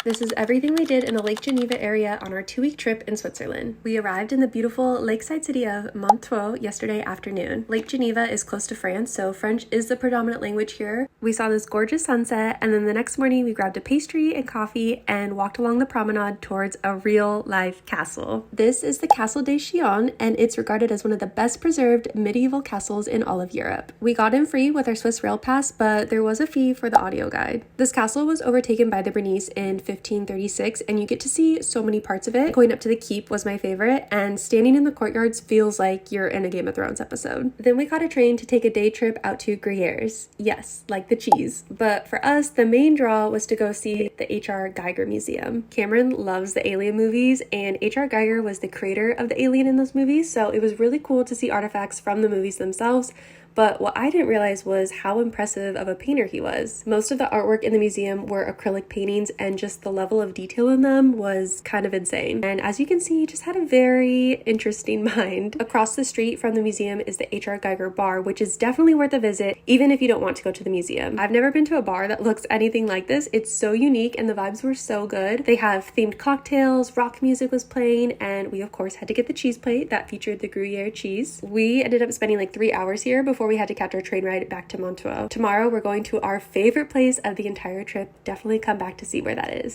This is everything we did in the Lake Geneva area on our 2-week trip in Switzerland. We arrived in the beautiful lakeside city of Montreux yesterday afternoon. Lake Geneva is close to France, so French is the predominant language here. We saw this gorgeous sunset, and then the next morning we grabbed a pastry and coffee and walked along the promenade towards a real-life castle. This is the Castle de Shion, and it's regarded as one of the best preserved medieval castles in all of Europe. We got in free with our Swiss rail pass, but there was a fee for the audio guide. This castle was overtaken by the Bernese in 1536, and you get to see so many parts of it. Going up to the keep was my favorite, and standing in the courtyards feels like you're in a Game of Thrones episode. Then we caught a train to take a day trip out to Gruyères. Yes, like the cheese. But for us, the main draw was to go see the H.R. Giger Museum. Cameron loves the Alien movies, and H.R. Giger was the creator of the Alien in those movies, so it was really cool to see artifacts from the movies themselves. But what I didn't realize was how impressive of a painter he was. Most of the artwork in the museum were acrylic paintings, and just the level of detail in them was kind of insane. And as you can see, he just had a very interesting mind. Across the street from the museum is the H.R. Giger bar, which is definitely worth a visit, even if you don't want to go to the museum. I've never been to a bar that looks anything like this. It's so unique, and the vibes were so good. They have themed cocktails, rock music was playing, and we of course had to get the cheese plate that featured the Gruyere cheese. We ended up spending like 3 hours here before we had to catch our train ride back to Montreux. Tomorrow we're going to our favorite place of the entire trip. Definitely come back to see where that is.